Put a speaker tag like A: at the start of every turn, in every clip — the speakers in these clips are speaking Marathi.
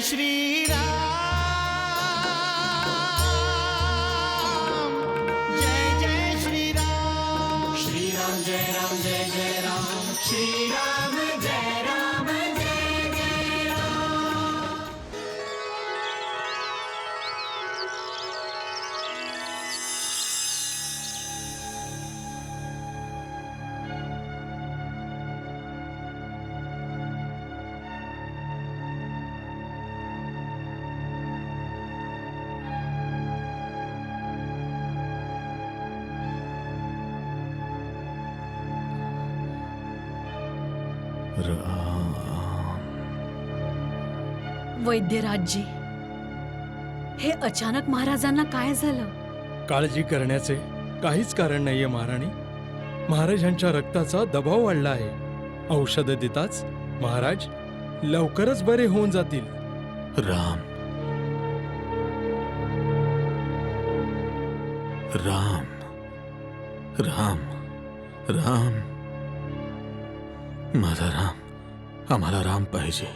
A: श्री राम, जय श्री राम, श्री राम जय राम, जय राम, श्री राम जय राम, जय राम।
B: वैद्यराजजी, हे अचानक महाराजांना काय झालं?
C: काळजी करण्याचे काहीच कारण नाहीये महाराणी. महाराजांच्या रक्ताचा दबाव वाढला आहे. औषध देताच महाराज लवकरच बरे होऊन जातील.
D: राम राम राम राम, माझा राम, आम्हाला राम पाहिजे.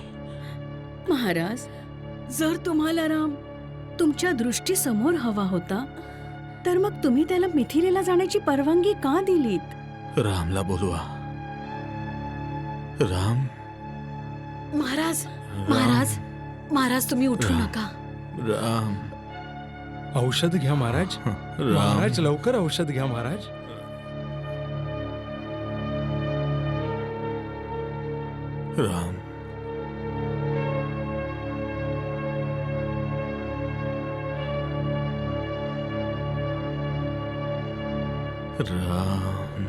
B: महाराज, जर तुम्हाला राम तुमच्या दृष्टीसमोर हवा होता तर मग तुम्ही त्याला मिथिलेला जाण्याची परवानगी का दिलीत?
D: रामला बोलवा. राम
B: महाराज, महाराज, महाराज तुम्ही उठू
D: राम.
B: नका.
D: राम
C: औषध घ्या महाराज.
D: राम
C: महाराज लवकर औषध घ्या महाराज.
D: राम राम.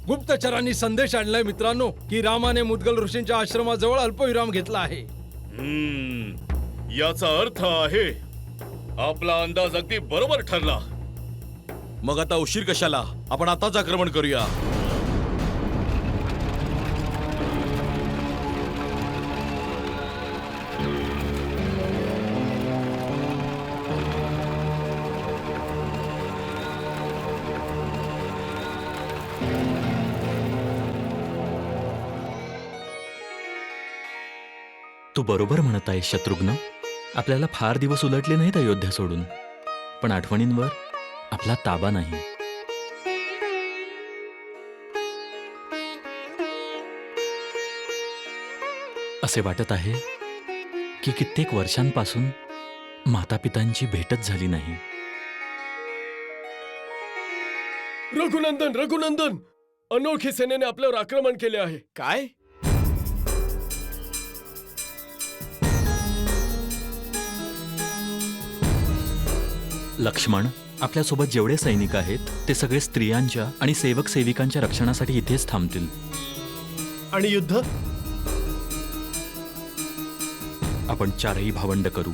C: गुप्तचरांनी संदेश आणलाय मित्रांनो की रामाने मुद्गल ऋषींच्या आश्रमाजवळ अल्पविराम घेतला आहे.
E: याचा अर्थ आहे आपला अंदाज अगदी बरोबर ठरला.
F: मग आता उशीर कशाला, आपण आताच आक्रमण करूया.
G: तू बरोबर म्हणत आहेस शत्रुघ्न. आपल्याला फार दिवस उलटले नाहीत अयोध्या सोडून, पण आठवणींवर आपला ताबा नाही. असे वाटत आहे की कित्येक वर्षांपासून मातापितांची भेटच झाली नाही.
E: रघुनंदन, रघुनंदन, अनोखी सेनेने आपल्यावर आक्रमण केले आहे.
F: काय?
G: लक्ष्मण, आपल्यासोबत जेवढे सैनिक आहेत ते सगळे स्त्रियांच्या आणि सेवक सेविकांच्या रक्षणासाठी इथेच थांबतील.
E: आणि युद्ध?
G: आपण चारही भावंड करू.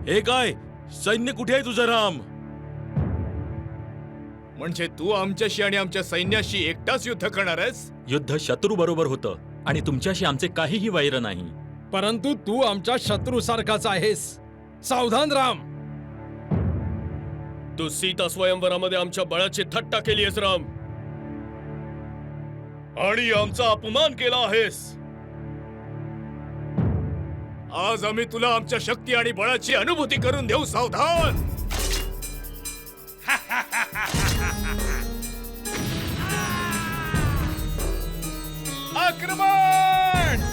F: हे काय, सैन्य कुठे आहे तुझं राम?
E: म्हणजे तू आमच्याशी आणि आमच्या सैन्याशी एकटाच युद्ध करणार आहेस?
G: युद्ध शत्रू बरोबर होतं आणि तुमच्याशी आमचे काहीही वैर नाही.
C: परंतु तू आमच्या शत्रू सारखाच आहेस. सावधान राम.
E: तू सीता स्वयंवरामध्ये आमच्या बळाची थट्टा केली आहेस राम.
D: आणि आमचा अपमान केला आहेस. आज आम्ही तुला आमच्या शक्ती आणि बळाची अनुभूती करून देऊ. सावधान. आक्रमण.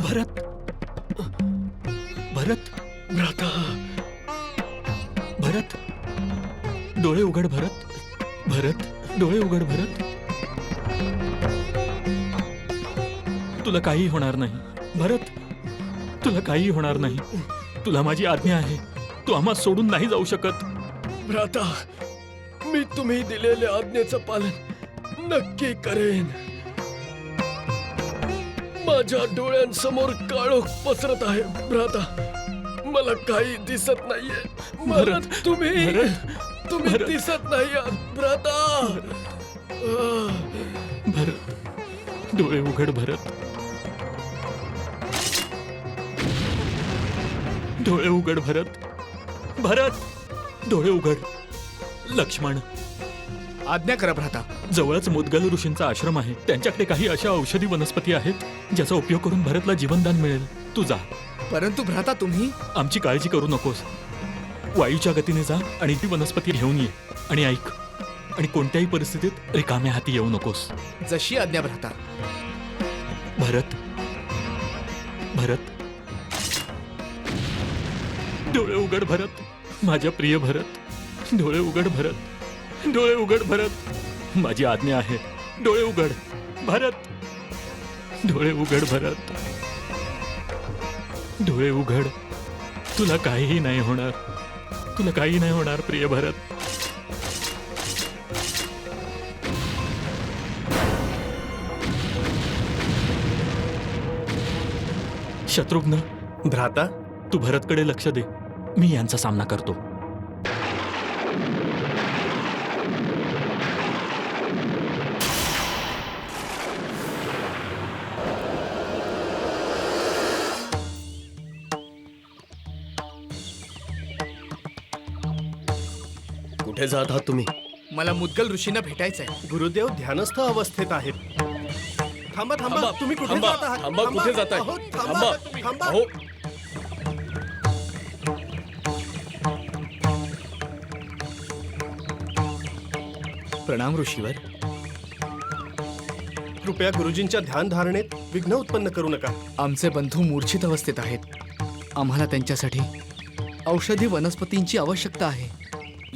G: भरत भरत
E: भ्राता,
G: भरत डोळे उघड भरत. भरत डोळे उघड भरत. तुला काही होणार नाही भरत. तुला काही होणार नाही. तुला माझी आज्ञा आहे. तू आम्हा सोडून नाही जाऊ शकत.
E: भ्राता, मी तुम्ही दिलेल्या आज्ञेचं पालन नक्की करेन. माझ्या डोळ्यांसमोर काळोख पसरत आहे भ्राता. मला काही दिसत नाहीये. मला
G: भरत,
E: तुम्ही
G: भरत,
E: तुम्ही
G: भरत.
E: दिसत नाही आहात भ्राता.
G: भरत डोळे उघड भरत. डोळे उघड भरत. भरत डोळे उघड. लक्ष्मण,
D: आज्ञा करा भ्राता.
G: जवळच मुद्गल ऋषींचा आश्रम आहे. त्यांच्याकडे काही अशा औषधी वनस्पती आहेत ज्याचा उपयोग करून भरतला जीवनदान मिळेल. तू जा.
D: परंतु भ्राता तुम्ही.
G: आमची काळजी करू नकोस. वायूच्या गतीने जा आणि ती वनस्पती घेऊन ये. आणि ऐक, आणि कोणत्याही परिस्थितीत रिकाम्या हाती येऊ नकोस.
D: जशी आज्ञा भ्राता.
G: भरत, भरत डोळे उघड भरत. माझ्या प्रिय भरत डोळे उघड भरत. डोळे उघड भरत. माझी आज्ञा आहे. डोळे उघड भरत. डोळे उघड भरत. डोळे उघड. तुला काहीही नाही होणार. तुला काही नाही होणार प्रिय भरत. शत्रुघ्न,
E: भ्राता,
G: तू भरतकडे लक्ष दे. मी यांचा सामना करतो.
E: कुठे जात आहात तुम्ही?
D: मला मुद्गल ऋषींना भेटायचंय.
H: गुरुदेव ध्यानस्थ अवस्थेत आहेत. थांबा थांबा,
E: थांबा,
H: तुम्ही कुठे
E: थांबा,
H: जात आहात?
E: थांबा, कुठे जाताय?
H: अहो,
E: थांबा,
H: थांबा.
E: अहो.
D: प्रणाम ऋषीवर.
H: कृपया गुरुजींच्या ध्यान धारणेत विघ्न उत्पन्न करू नका.
I: आमचे बंधू मूर्छित अवस्थेत आहेत. आम्हाला त्यांच्यासाठी औषधी वनस्पतींची आवश्यकता आहे.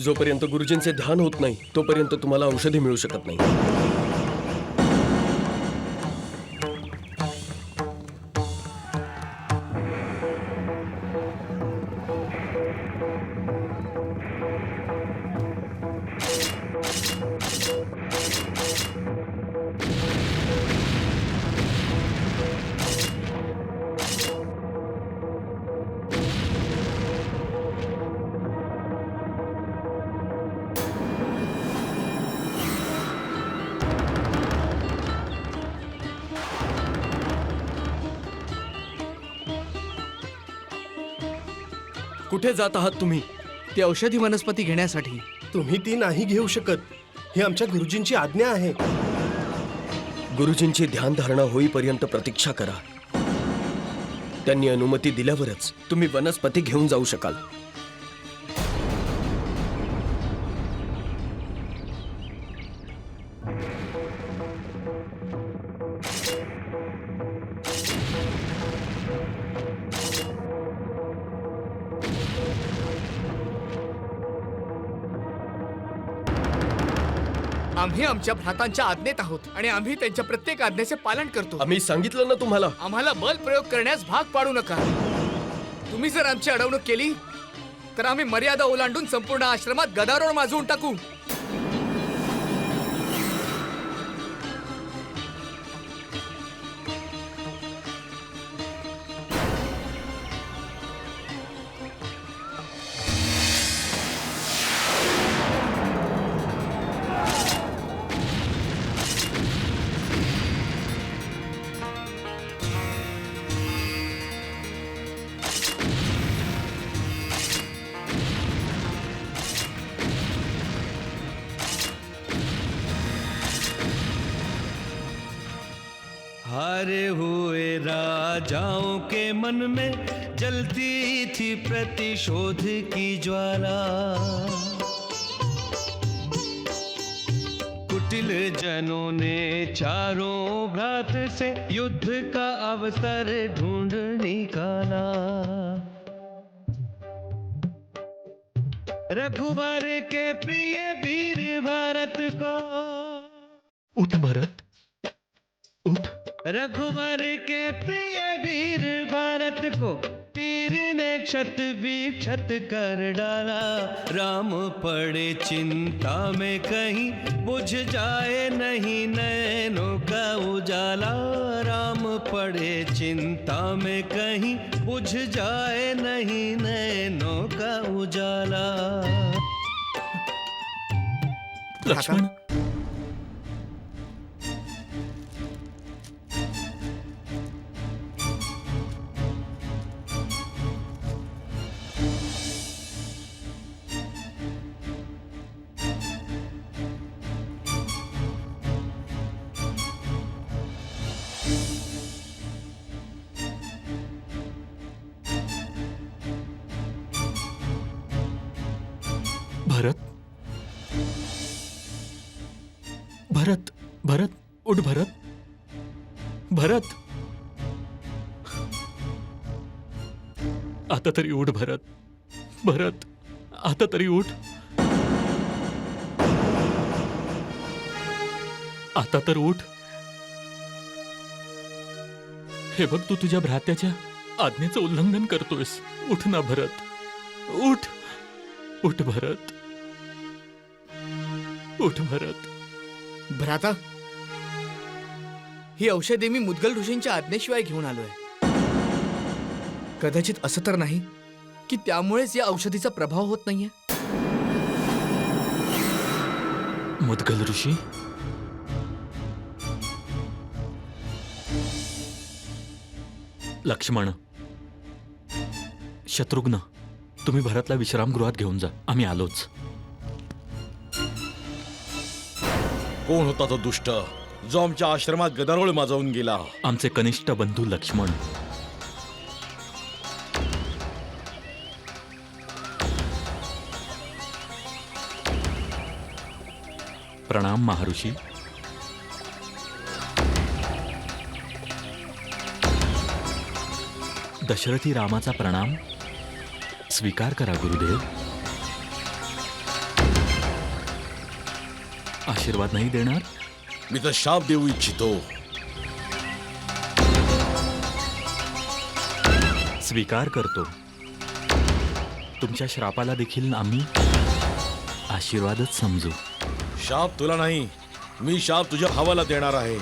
E: जोपर्यंत गुरुजींचे ध्यान होत नाही तोपर्यंत तुम्हाला औषधी मिळू शकत नाही. कुठे जात आहात तुम्ही?
I: ती औषधी वनस्पती घेण्यासाठी.
H: तुम्ही ती नाही घेऊ शकत. ही आमच्या गुरुजींची आज्ञा आहे. गुरुजींची ध्यानधारणा होईपर्यंत प्रतीक्षा करा. त्यांनी अनुमती दिल्यावरच तुम्ही वनस्पती घेऊन जाऊ शकाल.
I: आम्ही आमच्या भ्रातांच्या आज्ञेत आहोत आणि आम्ही त्यांच्या प्रत्येक आज्ञेचे पालन करतो.
H: आम्ही सांगितलं ना तुम्हाला.
I: आम्हाला बल प्रयोग करण्यास भाग पाडू नका. तुम्ही जर आमची अडवणूक केली तर आम्ही मर्यादा ओलांडून संपूर्ण आश्रमात गदारोळ माजवून टाकू.
A: हारे हुए राजाओं के मन में जलती थी प्रतिशोध की ज्वाला. कुटिल जनों ने चारों भ्रात से युद्ध का अवसर ढूंढ निकाला. रघुवर के प्रिय वीर भारत को
G: उठ भरत, उठ.
A: रघुवर के प्रिय वीर भारत को तीर ने क्षत विक्षत कर डाला. राम पड़े चिंता में कहीं बुझ जाए नहीं नैनों का उजाला. राम पड़े चिंता में कहीं बुझ जाए नहीं नैनों का उजाला.
G: लक्ष्मण, भरत, भरत, भरत, उठ भरत, भरत. आता तरी उठ भरत, भरत, आता तरी उठ. आता तर उठ. हे बघ, तू तुझ्या भ्रात्याच्या आज्ञेचं उल्लंघन करतोयस. उठ ना भरत, उठ. उठ भरत, उठ भरत.
I: भ्राता, ही औषधे मी मुद्गल ऋषींच्या आज्ञेशिवाय घेऊन आलोय. कदाचित असं तर नाही की त्यामुळेच या औषधीचा प्रभाव होत नाहीये.
G: मुद्गल ऋषी, लक्ष्मण, शत्रुघ्न, तुम्ही भरतला विश्रामगृहात घेऊन जा. आम्ही आलोच.
F: कोण होता तो दुष्ट जो आमच्या आश्रमात गदारोळ माजवून गेला?
G: आमचे कनिष्ठ बंधू लक्ष्मण. प्रणाम महर्षी. दशरथी रामाचा प्रणाम स्वीकार करा गुरुदेव. आशीर्वाद नाही देणार?
F: मी तर शाप देऊ इच्छितो.
G: स्वीकार करतो. तुमच्या श्रापाला देखील आम्ही आशीर्वादच समजू.
F: शाप तुला नाही, मी शाप तुझ्या भावाला देणार आहे,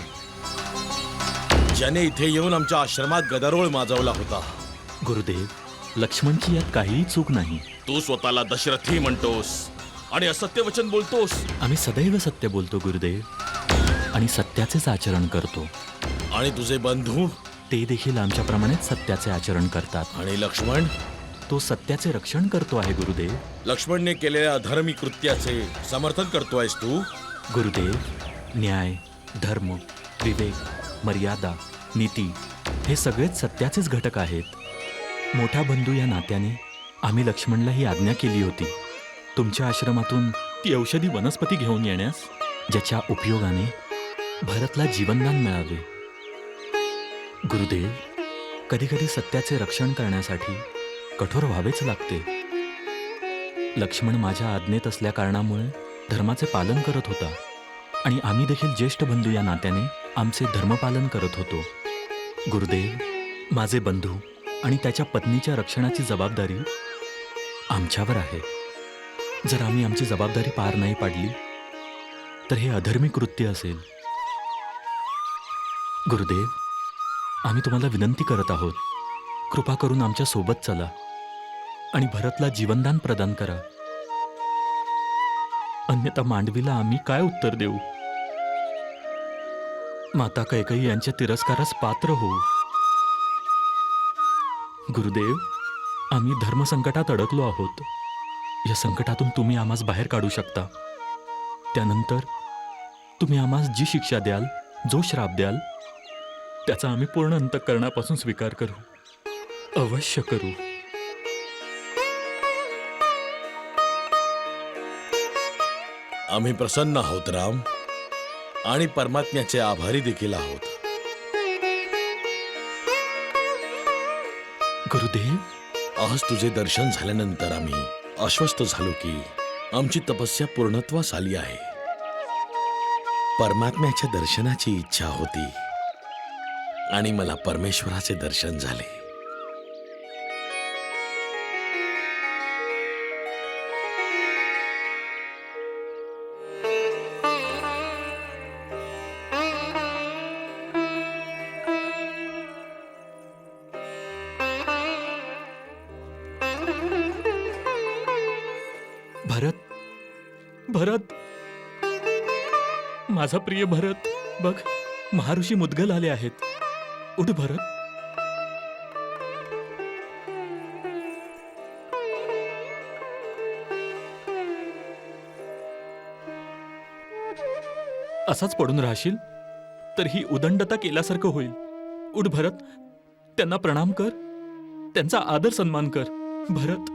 F: ज्याने इथे येऊन आमच्या आश्रमात गदारोळ माजवला होता.
G: गुरुदेव, लक्ष्मणची यात काहीही चूक नाही.
F: तू स्वतःला दशरथी म्हणतोस आणि असत्य वचन बोलतोस.
G: आम्ही सदैव सत्य बोलतो गुरुदेव, आणि सत्याचेच आचरण करतो.
F: आणि तुझे बंधू
G: ते देखील आमच्याप्रमाणेच सत्याचे आचरण करतात.
F: आणि लक्ष्मण,
G: तो सत्याचे रक्षण करतो आहे गुरुदेव.
F: लक्ष्मणने केलेल्या अधर्मी कृत्याचे समर्थन करतोयस तू?
G: गुरुदेव, न्याय, धर्म, विवेक, मर्यादा, नीती हे सगळेच सत्याचेच घटक आहेत. मोठा बंधू या नात्याने आम्ही लक्ष्मणला ही आज्ञा केली होती, तुमच्या आश्रमातून ती औषधी वनस्पती घेऊन येण्यास, ज्याच्या उपयोगाने भरतला जीवनदान मिळावे. गुरुदेव, कधीकधी सत्याचे रक्षण करण्यासाठी कठोर व्हावेच लागते. लक्ष्मण माझ्या आज्ञेत असल्या कारणामुळे धर्माचे पालन करत होता आणि आम्ही देखील ज्येष्ठ बंधू या नात्याने आमचे धर्मपालन करत होतो. गुरुदेव, माझे बंधू आणि त्याच्या पत्नीच्या रक्षणाची जबाबदारी आमच्यावर आहे. जर आम्ही आमची जबाबदारी पार नाही पाडली तर हे अधर्मी कृत्य असेल. गुरुदेव, आम्ही तुम्हाला विनंती करत आहोत, कृपा करून आमच्या सोबत चला आणि भरतला जीवनदान प्रदान करा. अन्यथा मांडवीला आम्ही काय उत्तर देऊ? माता कैकेयी यांच्या तिरस्कारास पात्र होऊ. गुरुदेव, आम्ही धर्मसंकटात अडकलो आहोत. या संकटातून तुम्ही आम्हास बाहेर काढू शकता. त्यानंतर तुम्ही आम्हास जी शिक्षा द्याल, जो श्राप द्याल, त्याचा आम्ही पूर्ण अंतःकरणापासून स्वीकार करू, अवश्य करू.
F: आम्ही प्रसन्न आहोत राम, आणि परमात्म्याचे आभारी देखील आहोत.
G: गुरुदेव,
F: आज तुझे दर्शन झाल्यानंतर आम्ही आश्वस्त झालो की आमची तपस्या पूर्णत्वास आली आहे. परमात्म्याच्या दर्शनाची इच्छा होती आणि मला परमेश्वराचे दर्शन झाले.
G: भरत, भरत, माझा प्रिय भरत, बघ महर्षी मुद्गल आले आहेत. उठ भरत. असाच पडून राहशील तर ही उदंडता केल्यासारखं होईल. उठ भरत, त्यांना प्रणाम कर, त्यांचा आदर सन्मान कर. भरत,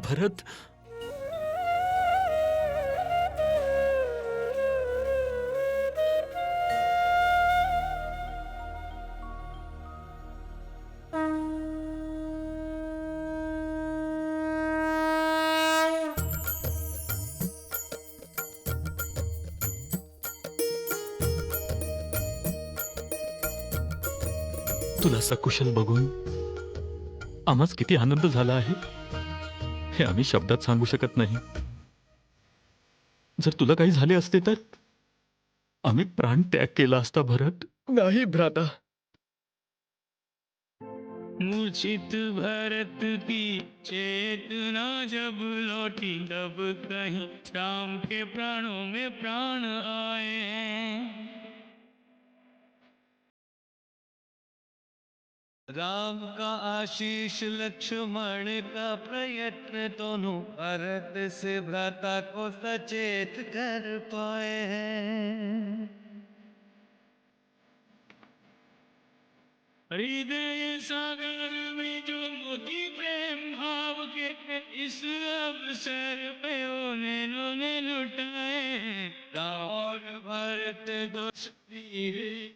G: भरत, तुला सकुशल बघून आम्हास किती आनंद झाला आहे हे आम्ही शब्दात सांगू शकत नाही. जर तुला काही झाले असते तर आम्ही प्राण त्याग केला असता भरत.
E: नाही भ्राता.
A: मूर्छित भरत की चेतना जब लौटी तब कहीं राम के प्राणों में प्राण आए. राम का आशीष लक्ष्मण का प्रयत्न दोनों भरत से भ्राता को सचेत कर पाए हैं. हृदय सागर में जो मोती प्रेम भाव के इस अवसर पे उन्होंने लुटाए. राम भरत दोस्ती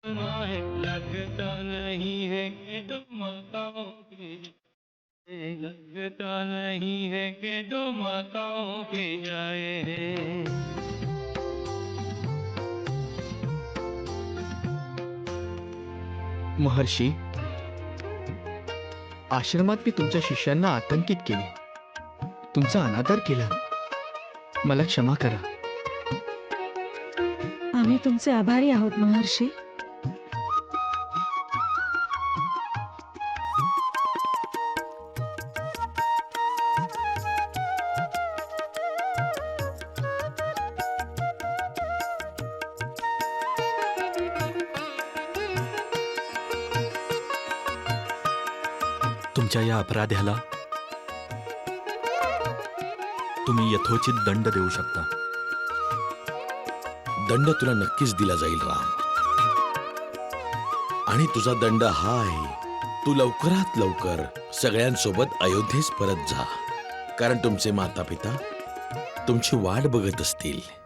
A: लगता नहीं है कि तुम माताओं लगता नहीं है कि तुम माताओं के जाए.
I: महर्षी, आश्रमात मी तुमच्या शिष्यांना आतंकित केले, तुमचा अनादर केला. मला क्षमा करा.
B: आम्ही तुमचे आभारी आहोत महर्षी.
G: तुमच्या या अपराध्याला तुम्ही यथोचित दंड देऊ शकता.
F: दंड तुला नक्कीच दिला जाईल राम. आणि तुझा दंड हा आहे, तू लवकरात लवकर सगळ्यांसोबत अयोध्येस परत जा. कारण तुमचे माता पिता तुमची वाट बघत असतील.